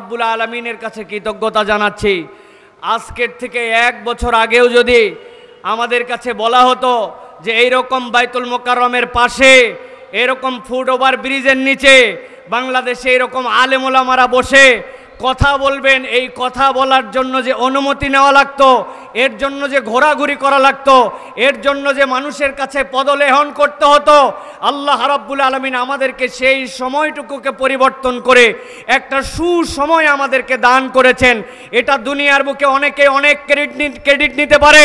রাব্বুল আলামিনের কাছে কৃতজ্ঞতা জানাচ্ছি। আজকের থেকে 1 বছর আগেও যদি আমাদের কাছে বলা হতো যে এইরকম বাইতুল মোকাররমের পাশে এরকম ফুট ওভার ব্রিজের নিচে বাংলাদেশে এরকম আলেম ওলামারা বসে কথা বলবেন, এই কথা বলার জন্য যে অনুমতি নেওয়া লাগতো, এর জন্য যে ঘোরাঘুরি করা লাগতো, এর জন্য যে মানুষের কাছে পদলেহন করতে হতো, আল্লাহ রাব্বুল আলামিন আমাদেরকে সেই সময়টুকুকে পরিবর্তন করে একটা সুসময় আমাদেরকে দান করেছেন। এটা দুনিয়ার বুকে অনেকে অনেক ক্রেডিট নিতে পারে,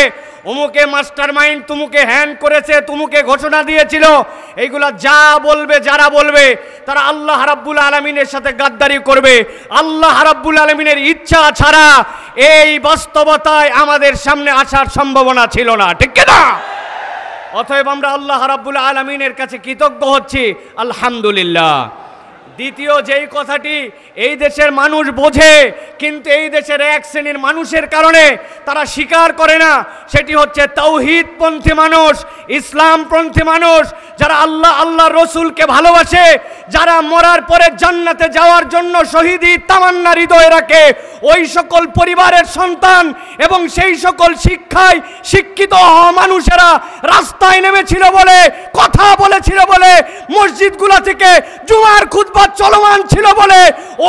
অমুকে মাস্টার মাইন্ড, তুমুকে হ্যান্ড করেছে, তুমুকে ঘোষণা দিয়েছিল, এইগুলা যা বলবে, যারা বলবে তারা আল্লাহ রাব্বুল আলামিনের সাথে গাদ্দারি করবে। আল্লাহ রাব্বুল আলামিনের ইচ্ছা ছাড়া এই বাস্তবতায় আমাদের সামনে আসার সম্ভাবনা ছিল না, ঠিক না? অতএব আমরা আল্লাহ রাব্বুল আলামিনের কাছে কৃতজ্ঞ হচ্ছি, আলহামদুলিল্লাহ। দ্বিতীয় যেই কথাটি এই দেশের মানুষ বোঝে কিন্তু এই দেশের এক শ্রেণীর মানুষের কারণে তারা স্বীকার করে না, সেটি হচ্ছে তাওহীদপন্থী মানুষ, ইসলামপন্থী মানুষ, যারা আল্লাহ রসুলকে ভালোবাসে, যারা মরার পরে জান্নাতে যাওয়ার জন্য শহীদি তামান্না হৃদয়ে রাখে, ওই সকল পরিবারের সন্তান এবং সেই সকল শিক্ষায় শিক্ষিত হওয়া মানুষেরা রাস্তায় নেমেছিল বলে, কথা বলেছিল বলে, মসজিদগুলো থেকে জুমার খুতবা চলমান ছিল বলে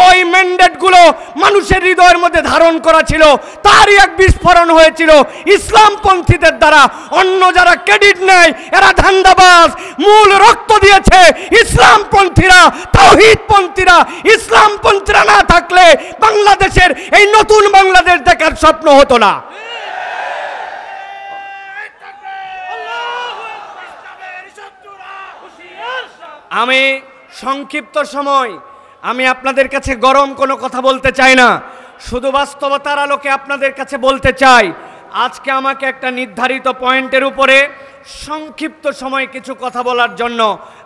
ওই ম্যান্ডেটগুলো মানুষের হৃদয়ের মধ্যে ধারণ করা ছিল, তারই এক বিস্ফোরণ হয়েছিল ইসলামপন্থীদের দ্বারা। অন্য যারা ক্রেডিট নেয় এরা ধান্দাবাজ, মূল রক্ত দিয়েছে ইসলামপন্থীরা, তাওহীদপন্থীরা। ইসলামপন্থীরা না থাকলে বাংলাদেশের এই নতুন বাংলাদেশ দেখার স্বপ্ন হতো না। আমি সংক্ষিপ্ত সময় আমি আপনাদের কাছে গরম কোনো কথা বলতে চাই না, শুধু বাস্তবতার আলোকে আপনাদের কাছে বলতে চাই। আজকে আমাকে একটা নির্ধারিত পয়েন্টের উপরে সংক্ষিপ্ত সময় কিছু কথা বলার জন্য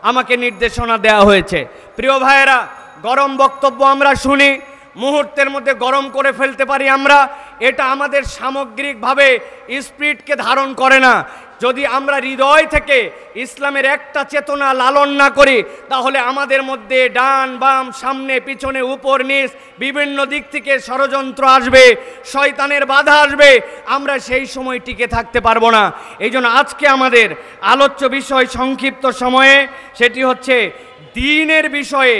আমাকে নির্দেশনা দেওয়া হয়েছে। প্রিয় ভাইয়েরা, গরম বক্তব্য আমরা শুনি, মুহূর্তের মধ্যে গরম করে ফেলতে পারি আমরা, এটা আমাদের সামগ্রিকভাবে স্পিরিটকে ধারণ করে না। যদি আমরা হৃদয় থেকে ইসলামের একটা চেতনা লালন না করি তাহলে আমাদের মধ্যে ডান বাম সামনে পিছনে উপর নিচ বিভিন্ন দিক থেকে ষড়যন্ত্র আসবে, শয়তানের বাধা আসবে, আমরা সেই সময় টিকে থাকতে পারবো না। এই জন্য আজকে আমাদের আলোচ্য বিষয় সংক্ষিপ্ত সময়ে সেটি হচ্ছে দ্বীনের বিষয়ে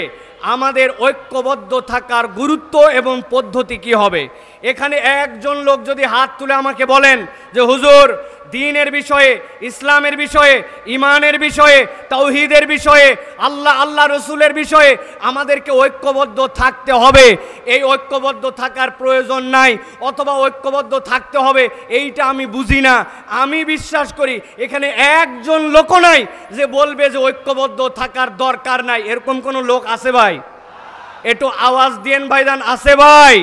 আমাদের ঐক্যবদ্ধ থাকার গুরুত্ব এবং পদ্ধতি কি হবে। এখানে একজন লোক যদি হাত তুলে আমাকে বলেন যে হুজুর দ্বীনের বিষয়ে, ইসলামের বিষয়ে, ঈমানের বিষয়ে, তাওহীদের বিষয়ে, আল্লাহ রসুলের বিষয়ে আমাদেরকে ঐক্যবদ্ধ থাকতে হবে, এই ঐক্যবদ্ধ থাকার প্রয়োজন নাই অথবা ঐক্যবদ্ধ থাকতে হবে এইটা আমি বুঝি না। আমি বিশ্বাস করি এখানে একজন লোক নাই যে বলবে যে ঐক্যবদ্ধ থাকার দরকার নাই, এরকম কোনো লোক আছে ভাই? একটু আওয়াজ দিয়েন ভাইজান, আছে ভাই?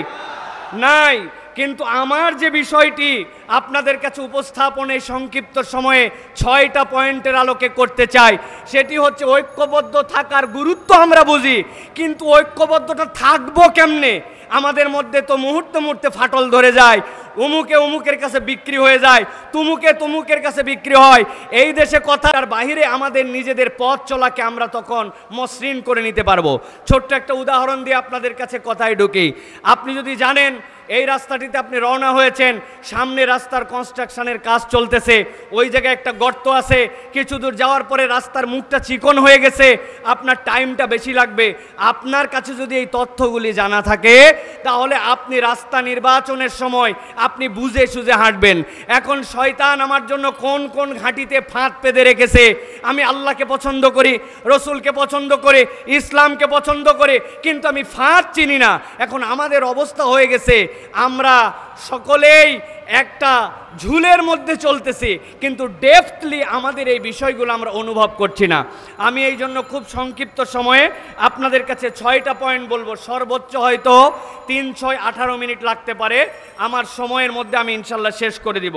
নাই। কিন্তু আমার যে বিষয়টি আপনাদের কাছে উপস্থাপনে সংক্ষিপ্ত সময়ে 6টা পয়েন্টের আলোকে করতে চাই, সেটি হচ্ছে ঐক্যবদ্ধ থাকার গুরুত্ব আমরা বুঝি, কিন্তু ঐক্যবদ্ধটা থাকবো কেমনে? আমাদের মধ্যে তো মুহূর্তে মুহূর্তে ফাটল ধরে যায়, অমুকের কাছে বিক্রি হয়ে যায়, তুমুকের কাছে বিক্রি হয়। এই দেশে কথার বাহিরে আমাদের নিজেদের পথ চলাকে আমরা তখন মসৃণ করে নিতে পারবো। ছোট্ট একটা উদাহরণ দিয়ে আপনাদের কাছে কথায় ঢুকি। আপনি যদি জানেন এই রাস্তাটিতে আপনি রওনা হয়েছেন, সামনে রাস্তার কনস্ট্রাকশনের কাজ চলতেছে, ওই জায়গায় একটা গর্ত আছে, কিছু দূর যাওয়ার পরে রাস্তার মুখটা চিকন হয়ে গেছে, আপনার টাইমটা বেশি লাগবে। আপনার কাছে যদি এই তথ্যগুলি জানা থাকে তাহলে আপনি রাস্তা নির্বাচনের সময় আপনি বুঝে সুঝে হাঁটবেন। এখন শয়তান আমার জন্য কোন কোন ঘাঁটিতে ফাঁদ পেতে রেখেছে, আমি আল্লাহকে পছন্দ করি, রসুলকে পছন্দ করি, ইসলামকে পছন্দ করি, কিন্তু আমি ফাঁদ চিনি না। এখন আমাদের অবস্থা হয়ে গেছে আমরা সকলেই একটা ঝুলের মধ্যে চলতেছি, কিন্তু ডেপথলি আমাদের এই বিষয়গুলো আমরা অনুভব করছি না। আমি এই জন্য খুব সংক্ষিপ্ত সময়ে আপনাদের কাছে 6টা পয়েন্ট বলবো, সর্বোচ্চ হয়তো 3-6-18 মিনিট লাগতে পারে, আমার সময়ের মধ্যে আমি ইনশাল্লাহ শেষ করে দিব।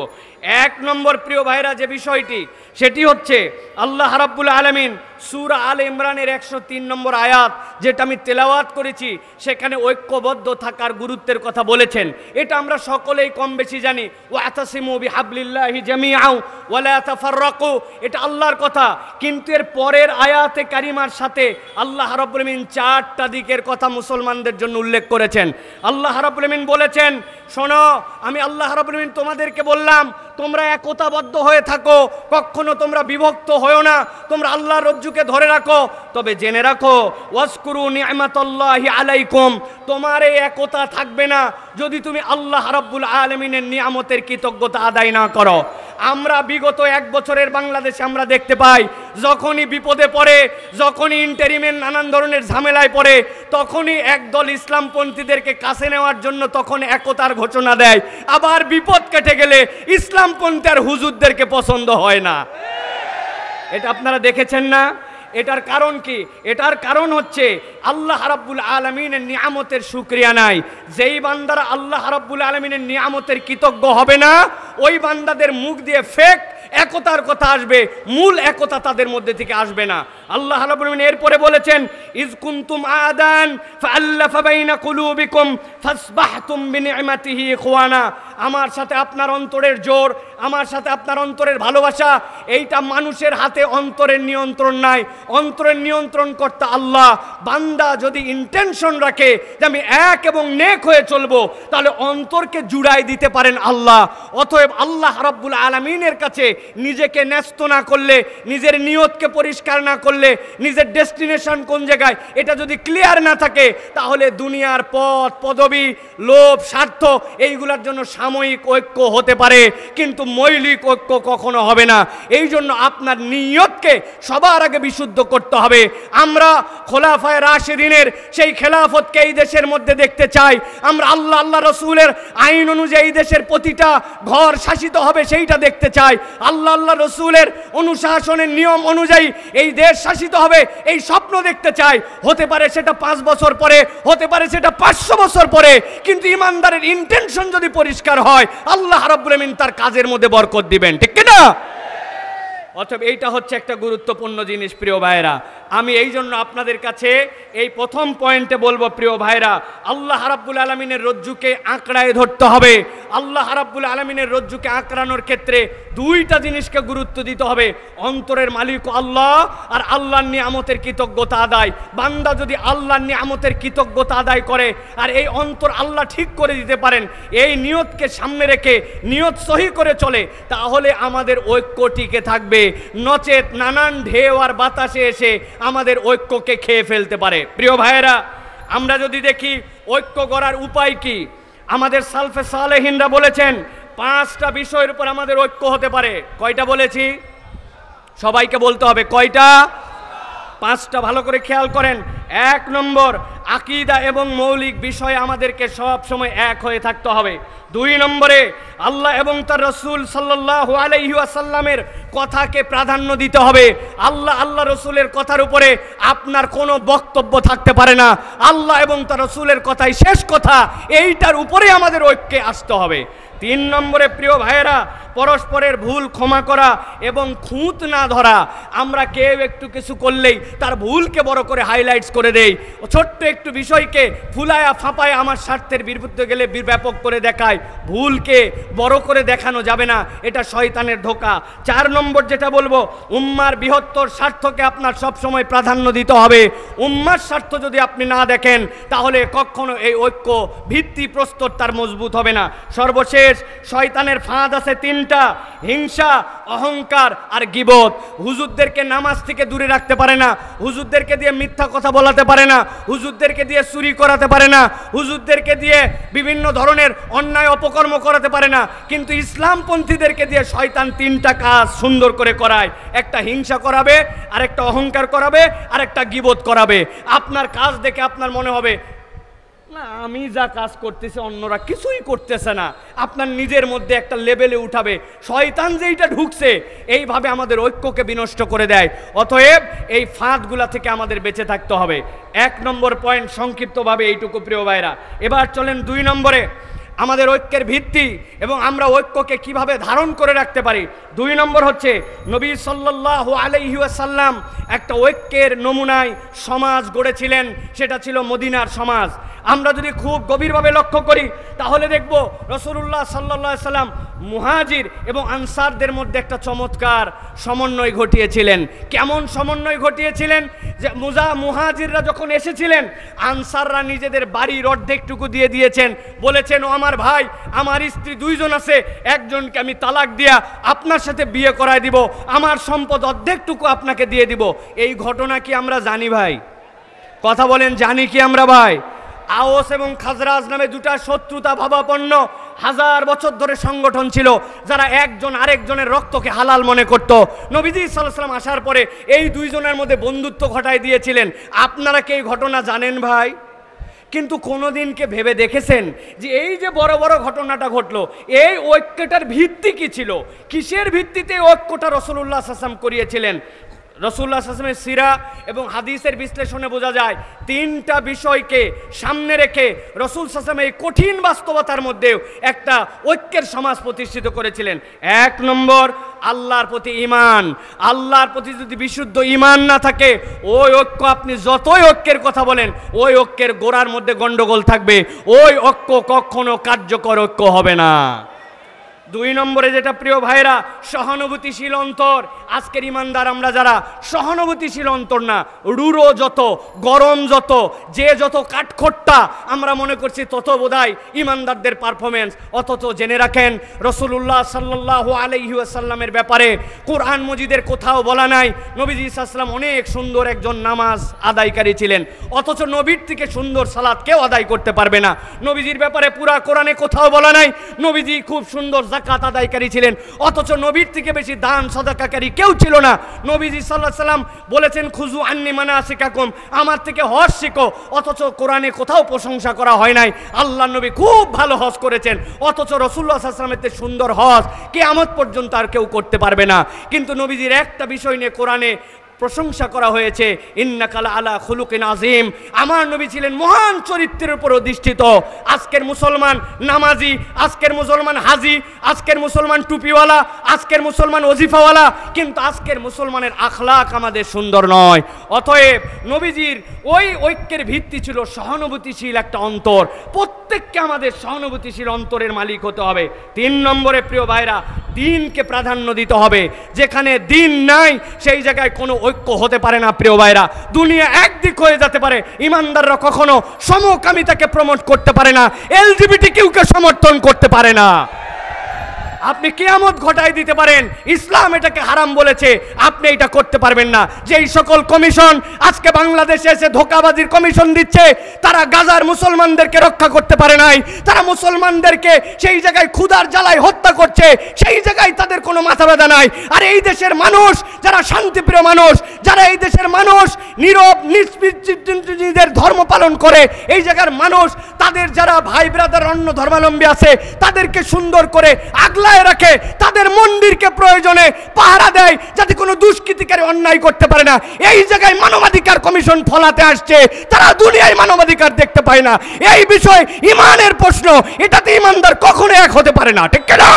1 নম্বর প্রিয় ভাইরা যে বিষয়টি সেটি হচ্ছে আল্লাহ রাব্বুল আলামিন সূরা আলে ইমরানের 103 নম্বর আয়াত যেটা আমি তেলাওয়াত করেছি সেখানে ঐক্যবদ্ধ থাকার গুরুত্বের কথা বলেছেন। এটা আমরা সকলেই কম বেশি জানি। জানি ওয়াতাসিমু বিহাবলিল্লাহি জামিআন ওয়া লা তাফাররাকু, এটা আল্লাহর কথা। কিন্তু এর পরের আয়াতে কারিমার সাথে আল্লাহ রাব্বুল আলামিন চারটা দিকের কথা মুসলমানদের জন্য উল্লেখ করেছেন। আল্লাহ রাব্বুল আলামিন বলেছেন, শোনো আমি আল্লাহ রাব্বুল আলামিন তোমাদেরকে বললাম তোমরা একতাবদ্ধ হয়ে থাকো, কখনো তোমরা বিভক্ত হয়ো না, তোমরা আল্লাহর রজ্জুকে ধরে রাখো। তবে জেনে রাখো ওয়াজকুরু নি'মাতাল্লাহি আলাইকুম, তোমার এই একতা থাকবে না যদি তুমি আল্লাহ রাব্বুল আলামিনের নিয়ামতের কৃতজ্ঞতা আদায় না করো। আমরা বিগত এক বছরের বাংলাদেশে আমরা দেখতে পাই যখনই বিপদে পড়ে, যখনই ইন্টারিমের নানান ধরনের ঝামেলায় পড়ে, তখনই একদল ইসলামপন্থীদেরকে কাছে নেওয়ার জন্য তখন একতার ঘোষণা দেয়। আবার বিপদ কেটে গেলে ইসলামপন্থী আর হুজুরদেরকে পছন্দ হয় না। এটা আপনারা দেখেছেন না? এটার কারণ কি? এটার কারণ হচ্ছে আল্লাহ রাব্বুল আলামিনের নিয়ামতের শুকরিয়া নাই। যেই বান্দারা আল্লাহ রাব্বুল আলামিনের নিয়ামতের কৃতজ্ঞ হবে না, ওই বান্দাদের মুখ দিয়ে ফেক একতার কথা আসবে, মূল একতা তাদের মধ্যে থেকে আসবে না। আল্লাহ রাব্বুল আলামিন এরপরে বলেছেন, ইজ কুনতুম আদান ফাআল্লাফা বাইনা কুলুবিকুম ফাসবাহতুম বিনি'মাতিহি ইখওয়ানা। আমার সাথে আপনার অন্তরের জোর, আমার সাথে আপনার অন্তরের ভালোবাসা, এইটা মানুষের হাতে অন্তরের নিয়ন্ত্রণ নাই, অন্তরের নিয়ন্ত্রণ কর্তা আল্লাহ। বান্দা যদি ইন্টেনশন রাখে যে আমি এক এবং নেক হয়ে চলবো, তাহলে অন্তরকে জুড়াই দিতে পারেন আল্লাহ। অতএব আল্লাহ রাব্বুল আলামিনের কাছে নিজেকে ন্যস্ত না করলে, নিজের নিয়তকে পরিষ্কার না করলে, নিজের ডেস্টিনেশন কোন জায়গায় এটা যদি ক্লিয়ার না থাকে, তাহলে দুনিয়ার পথ পদবি, লোভ, স্বার্থ এইগুলোর জন্য সাময়িক ঐক্য হতে পারে, কিন্তু মৌলিক ঐক্য কখনো হবে না। এই জন্য আপনার নিয়তকে সবার আগে বিশুদ্ধ করতে হবে। আমরা খোলাফায়ে রাশিদিনের সেই খেলাফতকে এই দেশের মধ্যে দেখতে চাই। আমরা আল্লাহ রসুলের আইন অনুযায়ী দেশের প্রতিটা ঘর শাসিত হবে সেইটা দেখতে চাই। আল্লাহ রসুলের অনুশাসনের নিয়ম অনুযায়ী এই দেশ শাসিত হবে এই স্বপ্ন দেখতে চাই। হতে পারে সেটা 5 বছর পরে, হতে পারে সেটা 500 বছর পরে, কিন্তু ইমানদারের ইন্টেনশন যদি পরিষ্কার হয়, আল্লাহ রাব্বুল আলামিন তার কাজের মধ্যে বরকত দিবেন, ঠিক কি না? অতএব এইটা হচ্ছে একটা গুরুত্বপূর্ণ জিনিস প্রিয় ভাইরা। আমি এই জন্য আপনাদের কাছে এই প্রথম পয়েন্টে বলবো, প্রিয় ভাইরা, আল্লাহ রাব্বুল আলামিনের রজ্জুকে আঁকড়ায় ধরতে হবে। আল্লাহ রাব্বুল আলামিনের রজ্জুকে আঁকড়ানোর ক্ষেত্রে দুইটা জিনিসকে গুরুত্ব দিতে হবে, অন্তরের মালিক আল্লাহ আর আল্লাহর নিয়ামতের কৃতজ্ঞতা আদায়। বান্দা যদি আল্লাহর নিয়ামতের কৃতজ্ঞতা আদায় করে আর এই অন্তর আল্লাহ ঠিক করে দিতে পারেন, এই নিয়তকে সামনে রেখে নিয়ত সহি করে চলে, তাহলে আমাদের ঐক্য টিকে থাকবে। নচেত নানান ঢেউ আর বাতাসে এসে আমাদের ঐক্যকে খেয়ে ফেলতে পারে। প্রিয় ভাইয়েরা, আমরা যদি দেখি ঐক্য করার উপায় কি, আমাদের সালফে সালেহিনরা বলেছেন 5টা বিষয়ের উপর আমাদের ঐক্য হতে পারে। কয়টা বলেছি? সবাইকে বলতে হবে কয়টা? 5টা। ভালো করে খেয়াল করেন। 1 নম্বর, আকীদা এবং মৌলিক বিষয়ে আমাদেরকে সব সময় এক হয়ে থাকতে হবে। 2 নম্বরে, আল্লাহ এবং তার রাসূল সাল্লাল্লাহু আলাইহি ওয়াসাল্লামের কথাকে প্রাধান্য দিতে হবে। আল্লাহ রসুলের কথার উপরে আপনার কোনো বক্তব্য থাকতে পারে না। আল্লাহ এবং তার রসুলের কথাই শেষ কথা, এইটার উপরে আমাদের ঐক্যে আসতে হবে। 3 নম্বরে, প্রিয় ভাইয়েরা, পরস্পরের ভুল ক্ষমা করা এবং খুঁত না ধরা। আমরা কেউ একটু কিছু করলেই তার ভুলকে বড় করে হাইলাইটস করে দেই, ছোট্ট একটু বিষয়কে ফুলায়া ফাঁপায় আমার স্বার্থের বিরুদ্ধে গেলে ব্যাপক করে দেখায়। ভুলকে বড় করে দেখানো যাবে না, এটা শয়তানের ধোঁকা। 4 নম্বর যেটা বলবো, উম্মার বৃহত্তর স্বার্থকে আপনার সবসময় প্রাধান্য দিতে হবে। উম্মার স্বার্থ যদি আপনি না দেখেন, তাহলে কখনো এই ঐক্য ভিত্তি প্রস্তর তার মজবুত হবে না। সর্বশেষ, শয়তানের ফাঁদ আছে 3টা: হিংসা, অহংকার আর গীবত। হুজুরদেরকে নামাজ থেকে দূরে রাখতে পারে না, হুজুরদেরকে দিয়ে মিথ্যা কথা বলাতে পারে না, হুজুরদেরকে দিয়ে চুরি করাতে পারে না, হুজুরদেরকে দিয়ে বিভিন্ন ধরনের অন্যায় অপকর্ম করাতে পারে না, কিন্তু ইসলামপন্থীদেরকে দিয়ে শয়তান 3টা কাজ সুন্দর করে করায়। একটা হিংসা করাবে, আর একটা অহংকার করাবে, আর একটা গীবত করাবে। আপনার কাজ দেখে আপনার মনে হবে না, আমি যা কাজ করতেছি অন্যরা কিছুই করতেছে না। আপনার নিজের মধ্যে একটা লেভেলে উঠাবে। শয়তান যেইটা ঢুকছে, এইভাবে আমাদের ঐক্যকে বিনষ্ট করে দেয়। অতএব এই ফাঁদগুলা থেকে আমাদের বেঁচে থাকতে হবে। 1 নম্বর পয়েন্ট সংক্ষিপ্তভাবে এইটুকু প্রিয় ভাইরা। এবার চলেন 2 নম্বরে। আমাদের ঐক্যের ভিত্তি এবং আমরা ঐক্যকে কিভাবে ধারণ করে রাখতে পারি। 2 নম্বর হচ্ছে নবী সাল্লাল্লাহু আলাইহি ওয়াসাল্লাম একটা ঐক্যের নমুনায় সমাজ গড়েছিলেন, সেটা ছিল মদিনার সমাজ। আমরা যদি খুব গভীরভাবে লক্ষ্য করি তাহলে দেখব রাসূলুল্লাহ সাল্লাল্লাহু আলাইহি সাল্লাম মুহাজির এবং আনসারদের মধ্যে একটা চমৎকার সমন্বয় ঘটিয়েছিলেন। কেমন সমন্বয় ঘটিয়েছিলেন? যে মুহাজিররা যখন এসেছিলেন, আনসাররা নিজেদের বাড়ির অর্ধেকটুকু দিয়ে দিয়েছেন, বলেছেন ও আমার ভাই, আমার স্ত্রী 2 জন আছে, একজনকে আমি তালাক দিয়া আপনার সাথে বিয়ে করায় দিব, আমার সম্পদ অর্ধেকটুকু আপনাকে দিয়ে দিব। এই ঘটনা কি আমরা জানি ভাই? কথা বলেন, জানি কি আমরা ভাই? আওস এবং খাজরাজ নামে 2টা শত্রুতা ভাবাপন্ন 1000 বছর ধরে সংগঠন ছিল, যারা একজন আরেকজনের রক্তকে হালাল মনে করত। নবীজি সাল্লাল্লাহু আলাইহি ওয়াসাল্লাম আসার পরে এই 2 জনের মধ্যে বন্ধুত্ব ঘটায় দিয়েছিলেন। আপনারা কি এই ঘটনা জানেন ভাই? কিন্তু কোনোদিনকে ভেবে দেখেছেন যে এই যে বড় বড় ঘটনাটা ঘটলো, এই ঐক্যটার ভিত্তি কি ছিল? কিসের ভিত্তিতে ঐক্যটা রাসূলুল্লাহ সাল্লাল্লাহু আলাইহি ওয়াসাল্লাম করিয়েছিলেন? রাসূলুল্লাহ সাল্লাল্লাহু আলাইহি ওয়াসাল্লামের সিরা এবং হাদিসের বিশ্লেষণে বোঝা যায় 3টা বিষয়কে সামনে রেখে রাসূল সাল্লাল্লাহু আলাইহি ওয়াসাল্লাম এই কঠিন বাস্তবতার মধ্যেও একটা ঐক্যের সমাজ প্রতিষ্ঠিত করেছিলেন। 1 নম্বর, আল্লাহর প্রতি ঈমান। আল্লাহর প্রতি যদি বিশুদ্ধ ঈমান না থাকে, ওই ঐক্য আপনি যতই ঐক্যের কথা বলেন, ওই ঐক্যের গোড়ার মধ্যে গন্ডগোল থাকবে, ওই ঐক্য কখনো কার্যকর ঐক্য হবে না। 2 নম্বরে যেটা প্রিয় ভাইরা, সহানুভূতিশীল অন্তর। আজকের ইমানদার আমরা যারা সহানুভূতিশীল অন্তর না, রুড়ো যত, গরম যত, যে যত কাঠখোট্টা আমরা মনে করছি তত বোধহয় ইমানদারদের পারফরমেন্স। অথচ জেনে রাখেন রাসূলুল্লাহ সাল্লাল্লাহু আলাইহি ওয়াসাল্লামের ব্যাপারে কোরআন মজিদের কোথাও বলা নাই নবীজি সাল্লাল্লাহু আলাইহি ওয়াসাল্লাম অনেক সুন্দর একজন নামাজ আদায়কারী ছিলেন, অথচ নবীর থেকে সুন্দর সালাত কেউ আদায় করতে পারবে না। নবীজির ব্যাপারে পুরা কোরআনে কোথাও বলা নাই নবীজি খুব সুন্দর যাকাত আদায়কারী ছিলেন, অথচ নবীর থেকে বেশি দান সাদাকাকারী কেউ ছিল না। নবীজি সাল্লাল্লাহু আলাইহি ওয়াসাল্লাম বলেছেন খুযু আন্নী মানাসিকাকুম, আমার থেকে হজ শিখো, অথচ কোরআনে কোথাও প্রশংসা করা হয় নাই আল্লাহর নবী খুব ভালো হজ করেছেন, অথচ রাসূলুল্লাহ সাল্লাল্লাহু আলাইহি ওয়াসাল্লামের থেকে সুন্দর হজ কিয়ামত পর্যন্ত আর কেউ করতে পারবে না। কিন্তু নবীজির একটা বিষয় নিয়ে কোরআনে প্রশংসা করা হয়েছে, ইন্নাকা আলা খুলুকিন আযীম, আমার নবী ছিলেন মহান চরিত্রের উপর অধিষ্ঠিত। আজকের মুসলমান নামাজি, আজকের মুসলমান হাজি, আজকের মুসলমান টুপিওয়ালা, আজকের মুসলমান ওজিফাওয়ালা, কিন্তু আজকের মুসলমানের আখলাক আমাদের সুন্দর নয়। অতএব নবীজির ওই ঐক্যের ভিত্তি ছিল সহানুভূতিশীল একটা অন্তর। প্রত্যেককে আমাদের সহানুভূতিশীল অন্তরের মালিক হতে হবে। 3 নম্বরে প্রিয় ভাইরা, দিনকে প্রাধান্য দিতে হবে। যেখানে দিন নাই সেই জায়গায় কোনো ঐক্য হতে পারে না প্রিয় ভাইরা। দুনিয়া একদিক হয়ে যেতে পারে, ইমানদাররা কখনো সমকামিতাকে প্রমোট করতে পারে না, এলজিবিটিকিউকে সমর্থন করতে পারে না। আপনি কিয়ামত ঘটায় দিতে পারেন, ইসলাম এটাকে হারাম বলেছে, আপনি এটা করতে পারবেন না। যেই সকল কমিশন আজকে বাংলাদেশে এসে ধোঁকাবাজির কমিশন দিচ্ছে, তারা গাজার মুসলমানদেরকে রক্ষা করতে পারে নাই, তারা মুসলমানদেরকে সেই জায়গায় ক্ষুধার জ্বালায় হত্যা করছে, সেই জায়গায় তাদের কোনো মাথা ব্যথা নাই। আর এই দেশের মানুষ যারা শান্তিপ্রিয় মানুষ, যারা এই দেশের মানুষ নীরব নিজের ধর্ম পালন করে, এই জায়গার মানুষ তাদের যারা ভাই ব্রাদার অন্য ধর্মাবলম্বী আছে তাদেরকে সুন্দর করে আগলায় রাখে, তাদের মন্দিরকে প্রয়োজনে পাহারা দেয় যাতে কোনো দুষ্কৃতিকারী অন্যায় করতে পারে না। এই জায়গায় মানবাধিকার কমিশন ফলাতে আসছে, তারা দুনিয়ায় মানবাধিকার দেখতে পায় না। এই বিষয় ইমানের প্রশ্ন, এটাতে ইমানদার কখনো এক হতে পারে না, ঠিক না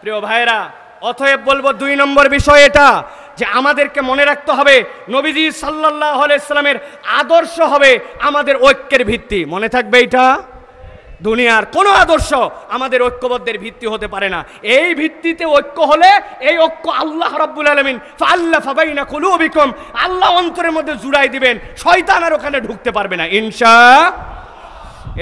প্রিয় ভাইরা? অতএব বলবো 2 নম্বর বিষয় এটা যে আমাদেরকে মনে রাখতে হবে নবীজি সাল্লাল্লাহু আলাইহি ওয়াসাল্লামের আদর্শ হবে আমাদের ঐক্যের ভিত্তি। মনে থাকবে এটা, দুনিয়ার কোনো আদর্শ আমাদের ঐক্যবদ্ধের ভিত্তি হতে পারে না। এই ভিত্তিতে ঐক্য হলে, এই ঐক্য আল্লাহ রাব্বুল আলামিন ফাআল্লাফা বাইনা কুলুবিকুম, আল্লাহ অন্তরের মধ্যে জুড়াই দিবেন, শয়তান আর ওখানে ঢুকতে পারবে না ইনশাআল্লাহ।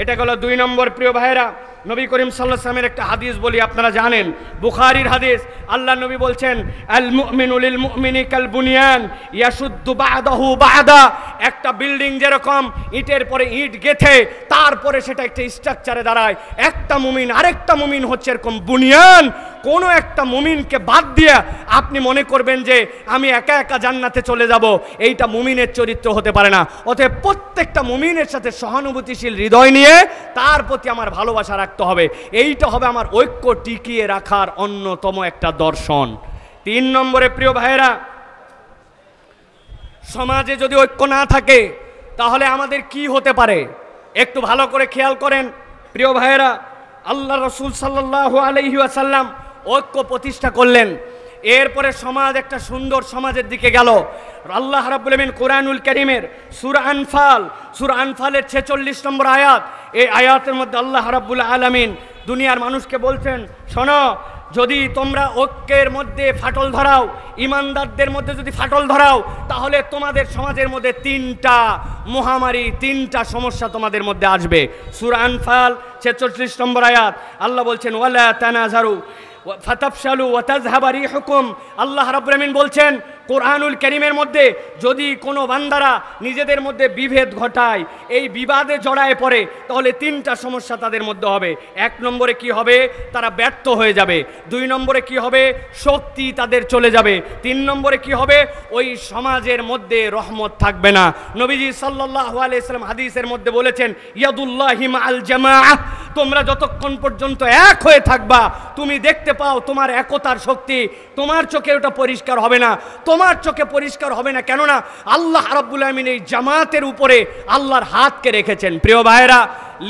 এটা হলো 2 নম্বর প্রিয় ভাইরা। নবী করিম সাল্লাল্লাহু আলাইহি ওয়াসাল্লামের একটা হাদিস বলি, আপনারা জানেন, বুখারীর হাদিস। আল্লাহ নবী বলছেন আল মুমিনু লিল মুমিনি কাল বুনিয়ান ইয়াশুদ্দু বা'দাহু বা'দা। একটা বিল্ডিং যেরকম ইটের পরে ইট গেথে তারপরে সেটা একটা স্ট্রাকচারে দাঁড়ায়, একটা মুমিন আরেকটা মুমিন হচ্ছে এরকম বুনিয়ান। কোনো একটা মুমিনকে বাদ দিয়ে আপনি মনে করবেন যে আমি একা একা জান্নাতে চলে যাব, এইটা মুমিনের চরিত্র হতে পারে না। অতএব প্রত্যেকটা মুমিনের সাথে সহানুভূতিশীল হৃদয় নিয়ে তার প্রতি আমার ভালোবাসা রাখতে হবে। এইটা হবে আমার ঐক্য টিকিয়ে রাখার অন্যতম একটা দর্শন। 3 নম্বরে প্রিয় ভাইয়েরা, সমাজে যদি ঐক্য না থাকে তাহলে আমাদের কি হতে পারে একটু ভালো করে খেয়াল করেন। প্রিয় ভাইয়েরা, আল্লাহ রসুল সাল্লাল্লাহু আলাইহি ওয়াসাল্লাম ঐক্য প্রতিষ্ঠা করলেন। এরপরে সমাজ একটা সুন্দর সমাজের দিকে গেল। আল্লাহ রাব্বুল আলামিন কোরআনুল কারীমের সূরা আনফালের 46 নম্বর আয়াত, এই আয়াতের মধ্যে আল্লাহ রাব্বুল আলামিন দুনিয়ার মানুষকে বলছেন, শোনো, যদি তোমরা ঐক্যের মধ্যে ফাটল ধরাও, ইমানদারদের মধ্যে যদি ফাটল ধরাও, তাহলে তোমাদের সমাজের মধ্যে 3টা মহামারী, 3টা সমস্যা তোমাদের মধ্যে আসবে। সূরা আনফাল 46 নম্বর আয়াত, আল্লাহ বলছেন, ওয়ালা তানাজারু ফাতাফশালু ওয়া তাযহাবা রিহুকুম। আল্লাহ রাব্বুল আমিন বলছেন কোরআনুল কারীমের মধ্যে, যদি কোনো বান্দারা নিজেদের মধ্যে বিভেদ ঘটায়, এই বিবাদে জড়ায় পড়ে, তাহলে 3টা সমস্যা তাদের মধ্যে হবে। 1 নম্বরে কি হবে? তারা ব্যর্থ হয়ে যাবে। 2 নম্বরে কি হবে? শক্তি তাদের চলে যাবে। 3 নম্বরে কি হবে? ওই সমাজের মধ্যে রহমত থাকবে না। নবীজি সাল্লাল্লাহু আলাইহি ওয়াসাল্লাম হাদিসের মধ্যে বলেছেন, ইয়াদুল্লাহি মাআল জামাআহ, তোমরা যতক্ষণ পর্যন্ত এক হয়ে থাকবা, তুমি দেখতে পাও তোমার একতার শক্তি, তোমার চোখে ওটা পরিষ্কার হবে না, তোমার চোখে পরিষ্কার হবে না। কেননা আল্লাহ রাব্বুল আমিন এই জামাতের উপরে আল্লাহর হাতকে রেখেছেন। প্রিয় ভাইয়েরা,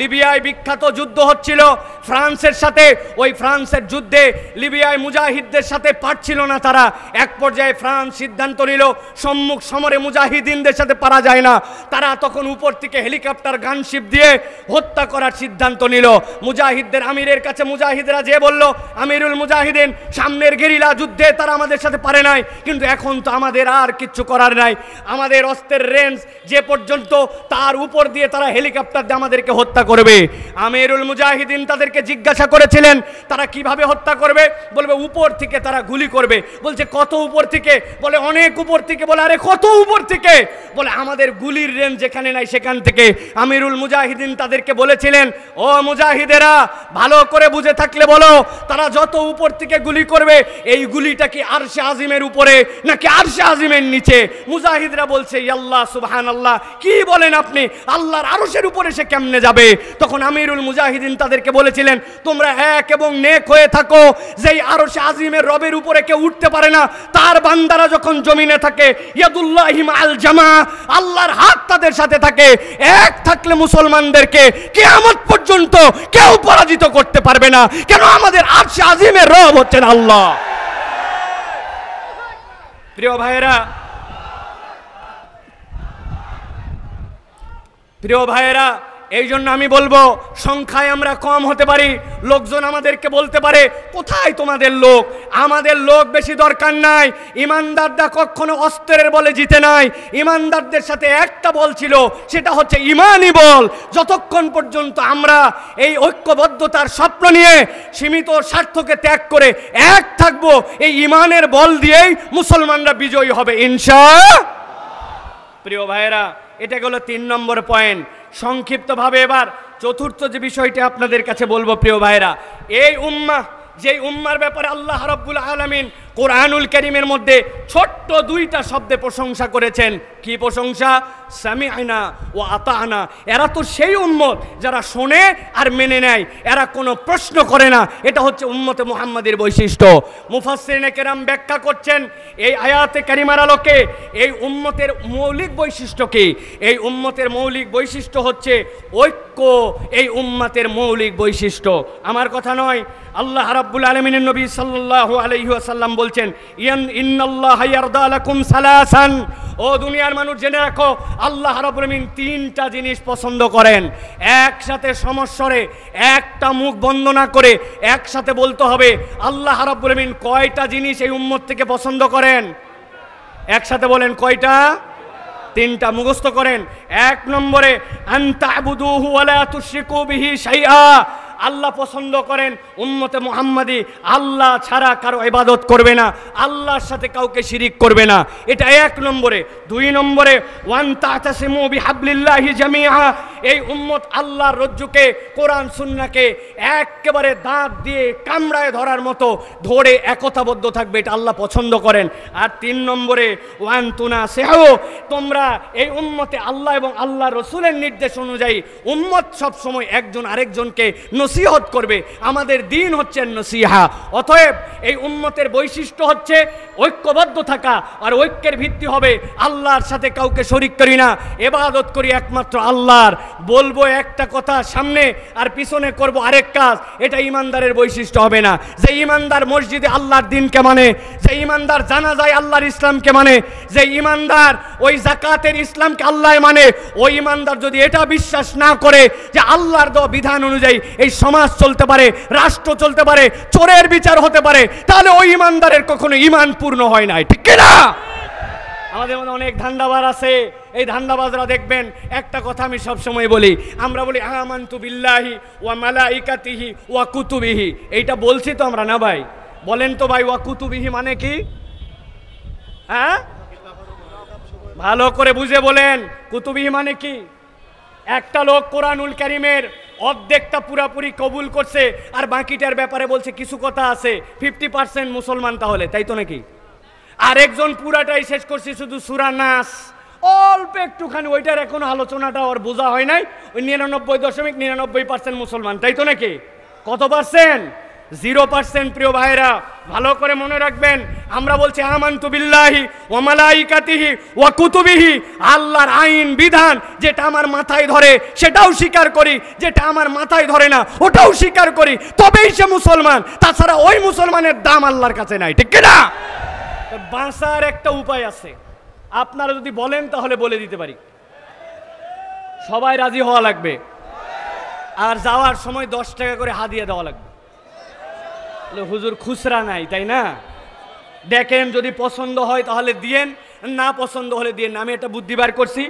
লিবিয়ায় বিখ্যাত যুদ্ধ হচ্ছিল ফ্রান্সের সাথে। ওই ফ্রান্সের যুদ্ধে লিবিয়ায় মুজাহিদদের সাথে পারছিল না তারা। এক পর্যায়ে ফ্রান্স সিদ্ধান্ত নিল, সম্মুখ সমরে মুজাহিদিনদের সাথে পারা যায় না। তারা তখন উপর থেকে হেলিকপ্টার গানশিপ দিয়ে হত্যা করার সিদ্ধান্ত নিল। মুজাহিদদের আমিরের কাছে মুজাহিদরা যে বলল, আমিরুল মুজাহিদিন, সামনের গেরিলা যুদ্ধে তারা আমাদের সাথে পারে নাই, কিন্তু এখন তো আমাদের আর কিচ্ছু করার নাই। আমাদের অস্ত্রের রেঞ্জ যে পর্যন্ত, তার উপর দিয়ে তারা হেলিকপ্টার দিয়ে আমাদেরকে হত্যা করবে। আমিরুল মুজাহিদিন তাদেরকে জিজ্ঞাসা করেছিলেন তারা কিভাবে হত্যা করবে। বলবে উপর থেকে তারা গুলি করবে। বলছে কত উপর থেকে? বলে অনেক উপর থেকে। বলে আরে কত উপর থেকে? বলে আমাদের গুলির রেঞ্জ যেখানে নাই সেখান থেকে। আমিরুল মুজাহিদিন তাদেরকে বলেছিলেন, ও মুজাহিদেরা, ভালো করে বুঝে থাকলে বলো, তারা যত উপর থেকে গুলি করবে, এই গুলিটা কি আরশে আজিমের উপরে নাকি আরশে আজিমের নিচে? মুজাহিদরা বলছে, আল্লাহ সুবহানাল্লাহ, কি বলেন আপনি? আল্লাহর আরশের উপরে সে কেমনে যাবে? তখন আমিরুল মুজাহিদিন তাদেরকে বলেছিলেন, তোমরা এক এবং নেক হয়ে থাকো, যেই আরশে আজিমের রবের উপরে কেউ উঠতে পারে না, তার বান্দারা যখন জমিনে থাকে, ইয়াদুল্লাহি মাআল জামা, আল্লাহর হাত তাদের সাথে থাকে। এক থাকলে মুসলমানদেরকে কিয়ামত পর্যন্ত কেউ পরাজিত করতে পারবে না। কেন? আমাদের আরশে আজিমের রব হচ্ছেন আল্লাহ। প্রিয় ভাইয়েরা, এই জন্য আমি বলবো, সংখ্যায় আমরা কম হতে পারি, লোকজন আমাদেরকে বলতে পারে, কোথায় তোমাদের লোক? আমাদের লোক বেশি দরকার নাই। ইমানদাররা কখনো অস্ত্রের বলে জিতে নাই। ইমানদারদের সাথে একটা বল ছিল, সেটা হচ্ছে ইমানি বল। যতক্ষণ পর্যন্ত আমরা এই ঐক্যবদ্ধতার স্বপ্ন নিয়ে সীমিত স্বার্থকে ত্যাগ করে এক থাকবো, এই ইমানের বল দিয়েই মুসলমানরা বিজয়ী হবে ইনশাআল্লাহ। প্রিয় ভাইয়েরা, এটা গেল 3 নম্বর পয়েন্ট। সংক্ষিপ্তভাবে এবার চতুর্থ যে বিষয়টি আপনাদের কাছে বলবো, প্রিয় ভাইরা, এই উম্মাহ, যেই উম্মার ব্যাপারে আল্লাহ রাব্বুল আলামিন কোরআনুল কারীমের মধ্যে ছোট্ট 2টা শব্দে প্রশংসা করেছেন। কি প্রশংসা? সামি'না ওয়া আতা'না। এরা তো সেই উম্মত যারা শোনে আর মেনে নেয়, এরা কোনো প্রশ্ন করে না। এটা হচ্ছে উম্মতে মুহাম্মাদের বৈশিষ্ট্য। মুফাসসিরিনে কেরাম ব্যাখ্যা করছেন এই আয়াতে কারিমার আলোকে এই উম্মতের মৌলিক বৈশিষ্ট্য কি? এই উম্মতের মৌলিক বৈশিষ্ট্য হচ্ছে ঐক্য। এই উম্মতের মৌলিক বৈশিষ্ট্য আমার কথা নয়, আল্লাহ রাব্বুল আলামিনের নবী সাল্লাল্লাহু আলাইহি ওয়াসাল্লাম বলছেন, ইন্নাল্লাহা ইয়ারদা লাকুম সালাসান। ও দুনিয়ার মানুষ জেনে রাখো, আল্লাহ রাব্বুল আলামিন 3টা জিনিস পছন্দ করেন। একসাথে সমস্বরে, একটা মুখ বন্ধ না করে একসাথে বলতে হবে, আল্লাহ রাব্বুল আলামিন কয়টা জিনিস এই উম্মত থেকে পছন্দ করেন? একসাথে বলেন, কয়টা? 3টা মুখস্থ করেন। 1 নম্বরে, আনতা'বুদুহু ওয়া লা তুশরিকু বিহি শাইআ। আল্লাহ পছন্দ করেন উম্মতে মুহাম্মাদি আল্লাহ ছাড়া কারো ইবাদত করবে না, আল্লাহর সাথে কাউকে শিরিক করবে না। এটা 1 নম্বরে। 2 নম্বরে, ওয়ান তা'তাসিমু বিহাবলিল্লাহি জামিআ। এই উম্মত আল্লাহর রজ্জুকে, কোরআন সুন্নাহকে একেবারে দাঁত দিয়ে কামড়ায় ধরার মতো ধরে একতাবদ্ধ থাকবে, এটা আল্লাহ পছন্দ করেন। আর 3 নম্বরে, ওয়ান তুনাসিহু। তোমরা এই উম্মতে আল্লাহ এবং আল্লাহ রসুলের নির্দেশ অনুযায়ী উম্মত সব সময় একজন আরেকজনকে নসিহত করবে। আমাদের দিন হচ্ছে নসিহা। অতএব এই উম্মতের বৈশিষ্ট্য হচ্ছে ঐক্যবদ্ধ থাকা, আর ঐক্যের ভিত্তি হবে আল্লাহর সাথে কাউকে শরীক করি না, ইবাদত করি একমাত্র আল্লাহর। বলবো একটা কথা সামনে আর পিছনে করব আরেক কাজ, এটা ইমানদারের বৈশিষ্ট্য হবে না। যে ইমানদার মসজিদে আল্লাহর দিনকে মানে, যে ইমানদার জানাজায় আল্লাহর ইসলামকে মানে, যে ইমানদার ওই যাকাতের ইসলামকে আল্লাহ মানে, ওই ইমানদার যদি এটা বিশ্বাস না করে যে আল্লাহর দেওয়া বিধান অনুযায়ী এই সমাজ চলতে পারে, রাষ্ট্র চলতে পারে, চোরের বিচার হতে পারে, তাহলে ওই ইমানদারের কখনো ঈমান পূর্ণ হয় না, ঠিক কি না? আমাদের মধ্যে অনেক ধান্দাবাজ আছে। এই ধান্দাবাজরা দেখবেন, একটা কথা আমি সব সময় বলি, আমরা বলি আমানতু বিল্লাহি ওয়া মালাইকাতিহি ওয়া কুতুবিহি। এইটা বলছি তো আমরা, না ভাই? বলেন তো ভাই, ওয়া কুতুবিহি মানে কি? হ্যাঁ, ভালো করে বুঝে বলেন, কুতুবিহি মানে কি? একটা লোক কোরআনুল কারীমের অর্ধেকটা পুরাপুরি কবুল করছে, আর বাকিটার ব্যাপারে বলছে কিছু কথা আছে, 50% মুসলমান তাহলে, তাই তো নাকি? আরেকজন পুরাটাই শেষ করছে শুধু সূরা নাস, অল্প একটুখানি, ওইটার এখনো আলোচনাটা ওর বোঝা হয় নাই, ওই 99.99% মুসলমান, তাই তো নাকি? কত পার্সেন্ট? 0%। প্রিয় ভাইরা, ভালো করে মনে রাখবেন, আমরা বলছি আমানতু বিল্লাহি ওয়া মালাইকাতিহি ওয়া কুতুবিহি, আল্লাহর আইন বিধান যেটা আমার মাথায় ধরে সেটাও স্বীকার করি, যেটা আমার মাথায় ধরে না ওটাও স্বীকার করি, তবেই সে মুসলমান। তাছাড়া ওই মুসলমানের দাম আল্লাহর কাছে নাই, ঠিক কি না? বাঁচার একটা উপায় আছে, আপনারা যদি বলেন তাহলে বলে দিতে পারি। সবাই রাজি হওয়া লাগবে, আর যাওয়ার সময় 10 টাকা করে হাদিয়া দেওয়া লাগবে। হুজুর খুচরা নাই, তাই না? দেখেন, যদি পছন্দ হয় তাহলে দিয়েন, না পছন্দ হলে দিয়েন। আমি একটা বুদ্ধি বার করছি,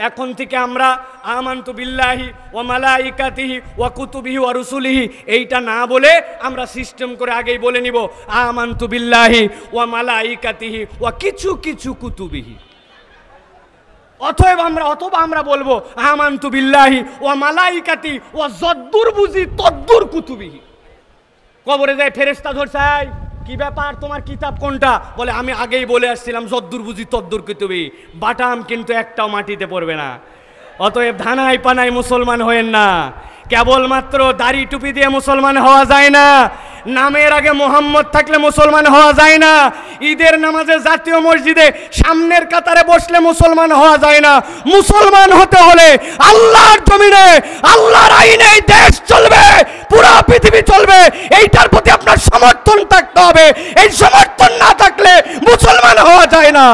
এখন থেকে আমরা আমানতু বিল্লাহি ওয়া মালাইকাতিহি ওয়া কুতুবিহি ওয়া রুসুলিহি এইটা না বলে আমরা সিস্টেম করে আগেই বলে নিব আমানতু বিল্লাহি ওয়া মালাইকাতিহি ওয়া কিছু কিছু কুতুবিহি। অথবা আমরা বলবো আমানতু বিল্লাহি ওয়া মালাইকাতি ওয়া যদ্দুর বুঝি তদ্দুর কুতুবিহি। কবরে যায় ফেরেশতা ধরছাই, কি ব্যাপার, তোমার কিতাব কোনটা? বলে আমি আগেই বলে আসছিলাম যদ্দুর বুঝি তদ্দুর কুতুবি। বাটাম কিন্তু একটাও মাটিতে পড়বে না। অতএব ধানাই পানাই মুসলমান হয়েন না, কেবলমাত্র দাড়ি টুপি দিয়ে মুসলমান হওয়া যায় না, নামের আগে মোহাম্মদ থাকলে মুসলমান হওয়া যায় না, ঈদের নামাজে জাতীয় মসজিদে সামনের কাতারে বসলে মুসলমান হওয়া যায় না। মুসলমান হতে হলে আল্লাহর জমিনে আল্লাহর আইনে দেশ চলবে, পুরো পৃথিবী চলবে, এইটার প্রতি আপনার সমর্থন থাকতে হবে। এই সমর্থন না থাকলে মুসলমান হওয়া যায় না।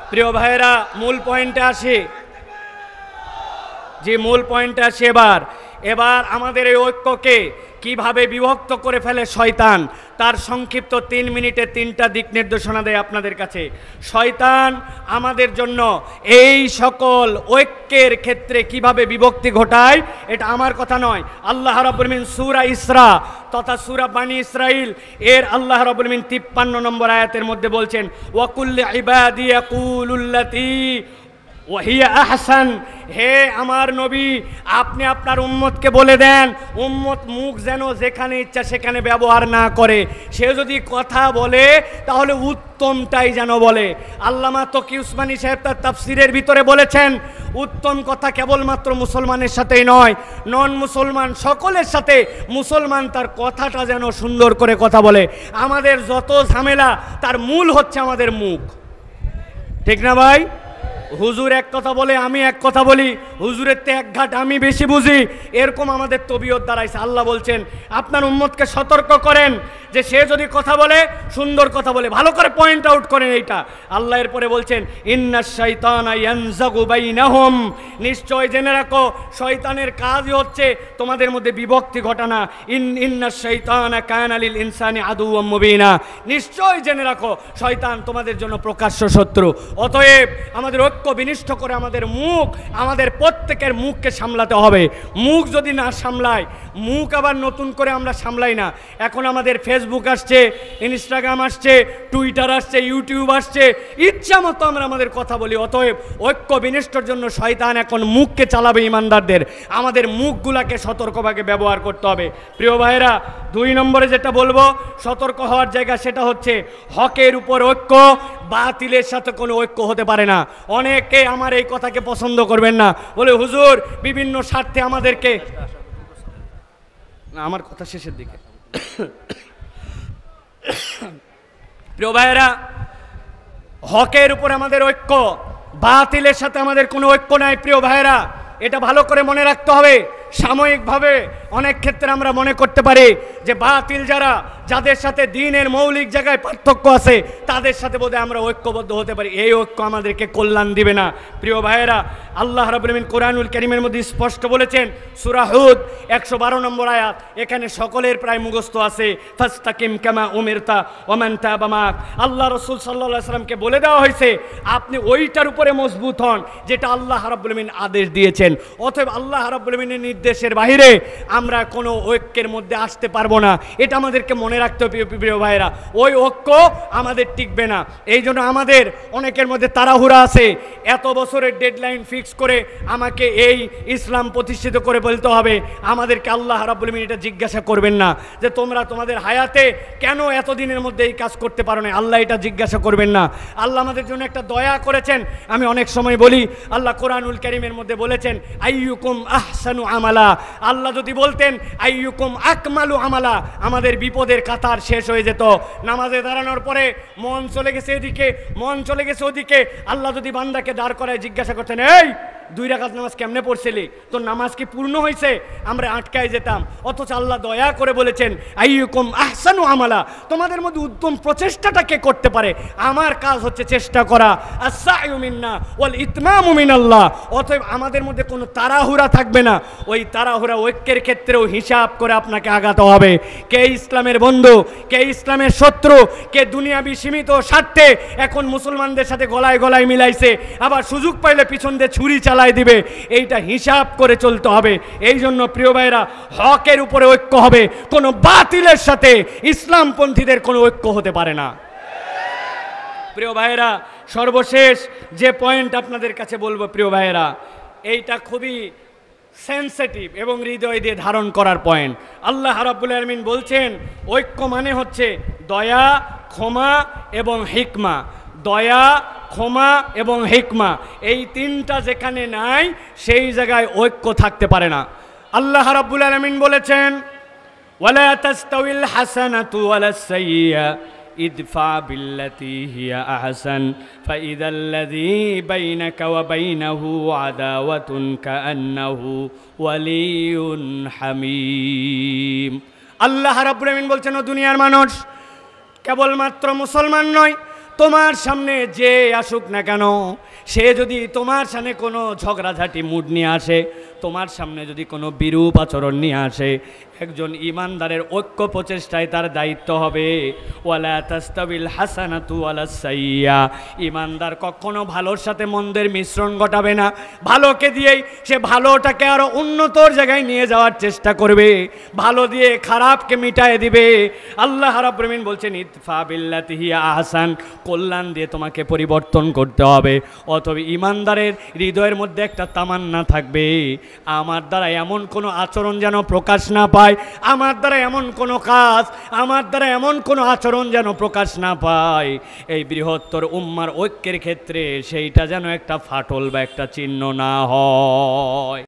প্রিয় ভাইরা, মূল পয়েন্টে আসি। যে মূল পয়েন্টে আসি, এবার আমাদের এই ঐক্যকে কিভাবে বিভক্ত করে ফেলে শয়তান, তার সংক্ষিপ্ত 3 মিনিটে 3টা দিক নির্দেশনা দেয় আপনাদের কাছে। শয়তান আমাদের জন্য এই সকল ঐক্যের ক্ষেত্রে কিভাবে বিভক্তি ঘটায়, এটা আমার কথা নয়। আল্লাহ রাব্বুল আলামিন সূরা ইসরা তথা সূরা বানী ইসরাইল এর আল্লাহ রাব্বুল আলামিন 53 নম্বর আয়াতের মধ্যে বলছেন, ওয়া কুল্লি ইবাদি ইয়াকুলুল্লাতী ওয়াহিয়া আহসান। হে আমার নবী, আপনি আপনার উম্মতকে বলে দেন, উম্মত মুখ যেন যেখানে ইচ্ছা সেখানে ব্যবহার না করে। সে যদি কথা বলে তাহলে উত্তমটাই যেন বলে। আল্লামা তকি উসমানী সাহেব তার তাফসিরের ভিতরে বলেছেন, উত্তম কথা কেবলমাত্র মুসলমানের সাথেই নয়, নন মুসলমান সকলের সাথে মুসলমান তার কথাটা যেন সুন্দর করে কথা বলে। আমাদের যত ঝামেলা তার মূল হচ্ছে আমাদের মুখ, ঠিক না ভাই? হুজুর এক কথা বলে, আমি এক কথা বলি, হুজুরের তে এক ঘাট আমি বেশি বুঝি, এরকম আমাদের তবিয়ত দাঁড়াইছে। আল্লাহ বলছেন আপনার উম্মতকে সতর্ক করেন যে সে যদি কথা বলে সুন্দর কথা বলে, ভালো করে পয়েন্ট আউট করেন এইটা। আল্লাহ এরপরে বলছেন ইন্নাশ শাইতানা ইয়ানজাগু বাইনাহুম, নিশ্চয় জেনে রাখো শয়তানের কাজই হচ্ছে তোমাদের মধ্যে বিভক্তি ঘটানো। ইন্নাশ শাইতানা কানা লিল ইনসানি আদুওয়াম মুবিনা, নিশ্চয় জেনে রাখো শয়তান তোমাদের জন্য প্রকাশ্য শত্রু। অতএব আমাদের ঐক্য ঐক্য বিনিষ্ট করে আমাদের মুখ, আমাদের প্রত্যেকের মুখকে সামলাতে হবে। মুখ যদি না সামলায়, মুখ আবার নতুন করে আমরা সামলাই না। এখন আমাদের ফেসবুক আসছে, ইনস্টাগ্রাম আসছে, টুইটার আসছে, ইউটিউব আসছে, ইচ্ছা মতো আমরা আমাদের কথা বলি। অতএব ঐক্য বিনষ্টর জন্য শয়তান এখন মুখকে চালাবে ইমানদারদের। আমাদের মুখগুলাকে সতর্কভাবে ব্যবহার করতে হবে। প্রিয় ভাইয়েরা, 2 নম্বরে যেটা বলবো সতর্ক হওয়ার জায়গা, সেটা হচ্ছে হকের উপর ঐক্য, বাতিলের সাথে কোনো ঐক্য হতে পারে না। অনেকে আমার এই কথাকে পছন্দ করবেন না, বলে হুজুর বিভিন্ন স্বার্থে আমাদেরকে, আমার কথা শেষের দিকে। প্রিয় ভাইয়েরা, হকের উপর আমাদের ঐক্য, বাতিলের সাথে আমাদের কোনো ঐক্য নাই। প্রিয় ভাইয়েরা, এটা ভালো করে মনে রাখতে হবে। সাময়িকভাবে অনেক ক্ষেত্রে আমরা মনে করতে পারি যে বাতিল যারা, যাদের সাথে দ্বীনের মৌলিক জায়গায় পার্থক্য আছে, তাদের সাথে বোধহয় আমরা ঐক্যবদ্ধ হতে পারি। এই ঐক্য আমাদেরকে কল্যাণ দিবে না। প্রিয় ভাইয়েরা, আল্লাহ রাব্বুল আলামিন কোরআনুল কারীমের মধ্যে স্পষ্ট বলেছেন, সূরা হুদ 112 নম্বর আয়াত, এখানে সকলের প্রায় মুখস্থ আছে, ফাস্তাকিম কামা উমিরতা ওয়া মান তাবা মাক। আল্লাহ রাসূল সাল্লাল্লাহু আলাইহি সাল্লামকে বলে দেওয়া হয়েছে, আপনি ওইটার উপরে মজবুত হন যেটা আল্লাহ রাব্বুল আলামিন আদেশ দিয়েছেন। অতএব আল্লাহ রাব্বুল আলামিনের নির্দেশের বাইরে আমরা কোনো ঐক্যের মধ্যে আসতে পারবো না। এটা আমাদেরকে মনে রাখতে হবে। প্রিয় ভাইয়েরা, ওই ঐক্য আমাদের টিকবে না। এই জন্য আমাদের অনেকের মধ্যে তাড়াহুড়া আছে, এত বছরের ডেডলাইন ফিক্স করে আমাকে এই ইসলাম প্রতিষ্ঠিত করে বলতে হবে। আমাদেরকে আল্লাহ রাব্বুল আলামিন এটা জিজ্ঞাসা করবেন না যে তোমরা তোমাদের হায়াতে কেন এতদিনের মধ্যে এই কাজ করতে পারো না। আল্লাহ এটা জিজ্ঞাসা করবেন না। আল্লাহ আমাদের জন্য একটা দয়া করেছেন। আমি অনেক সময় বলি, আল্লাহ কোরআনুল কারীমের মধ্যে বলেছেন, আইয়ুকুম আহসানু আমালা। আল্লাহ যদি বলতেন আইয়ুকুম আকমালু আমালা, আমাদের বিপদের কাতার শেষ হয়ে যেত। নামাজে দাঁড়ানোর পরে মন চলে গেছে এদিকে, মন চলে গেছে ওদিকে। আল্লাহ যদি বান্দাকে দাঁড় করায় জিজ্ঞাসা করতেন, এই 2 রাকাত নামাজ কেমনে পড়ছিলি, তোর নামাজ কি পূর্ণ হয়েছে, আমরা আটকায় যেতাম। অথচ আল্লাহ দয়া করে বলেছেন, আইয়ুকুম আহসানু আমালা, তোমাদের মধ্যে উত্তম প্রচেষ্টাটা কে করতে পারে, আমার কাজ হচ্ছে চেষ্টা করা। আস-সা'য়ু মিন্না ওয়াল ইতমামু মিনাল্লাহ। অতএব আমাদের মধ্যে কোনো তাড়াহুড়া থাকবে না। ওই তাড়াহুড়া ঐক্যের ক্ষেত্রেও হিসাব করে আপনাকে আগাতে হবে। কে ইসলামের বন্ধু, কে ইসলামের শত্রু, কে দুনিয়াবি সীমিত স্বার্থে এখন মুসলমানদের সাথে গলায় গলায় মিলাইছে, আবার সুযোগ পাইলে পিছন দিয়ে ছুরি চালাই দিবে, এইটা হিসাব করে চলতে হবে। এই জন্য প্রিয় ভাইরা, হকের উপরে ঐক্য হবে, কোনো বাতিলের সাথে ইসলামপন্থীদের কোনো ঐক্য হতে পারে না। প্রিয় ভাইরা, সর্বশেষ যে পয়েন্ট আপনাদের কাছে বলবো, প্রিয় ভাইরা, এইটা খুবই সেন্সিটিভ এবং হৃদয় দিয়ে ধারণ করার পয়েন্ট। আল্লাহ রাব্বুল আলামিন বলছেন, ঐক্য মানে হচ্ছে দয়া, ক্ষমা এবং হিকমা। দয়া, ক্ষমা এবং হিকমা, এই 3টা যেখানে নাই সেই জায়গায় ঐক্য থাকতে পারে না। আল্লাহ রাব্বুল আলামিন বলেছেন, ওয়ালা তাস্তাউইল হাসানাতু ওয়ালাস সাইয়্যা ইদফা বিল্লাতি হিয়া আহসান ফাইদাল্লাযী বাইনাকা ওয়া বাইনাহু আদাওয়াতুন কাআন্নাহু ওয়ালিয়ুন হামীম। আল্লাহ রাব্বুল আলামিন বলছেন, ও দুনিয়ার মানুষ, কেবলমাত্র মুসলমান নয়, তোমার সামনে যে আসুক না কেন, সে যদি তোমার সামনে কোনো ঝগড়াঝাটি মুড নিয়ে আসে, তোমার সামনে যদি কোনো বিরূপ আচরণ নিয়ে আসে, একজন ইমানদারের ঐক্য প্রচেষ্টায় তার দায়িত্ব হবে। ওয়ালা তাস্তাবিল হাসানাতু ওয়ালাস সাইয়্যা, ইমানদার কখনো ভালোর সাথে মন্দের মিশ্রণ ঘটাবে না। ভালোকে দিয়েই সে ভালোটাকে আরো উন্নতর জায়গায় নিয়ে যাওয়ার চেষ্টা করবে, ভালো দিয়ে খারাপকে মিটায়ে দিবে। আল্লাহ রাব্বুল আলামিন বলছেন, ইদফা বিল্লাতি হিয়া আহসান, কল্যাণ দিয়ে তোমাকে পরিবর্তন করতে হবে। অতএব ইমানদারের হৃদয়ের মধ্যে একটা তামান্না থাকবে, আমার দ্বারা এমন কোনো আচরণ যেন প্রকাশ না পায়, আমার দ্বারা এমন কোনো কাজ, আমার দ্বারা এমন কোনো আচরণ যেন প্রকাশ না পায়। এই বৃহত্তর উম্মার ঐক্যের ক্ষেত্রে সেইটা যেন একটা ফাটল বা একটা চিহ্ন না হয়।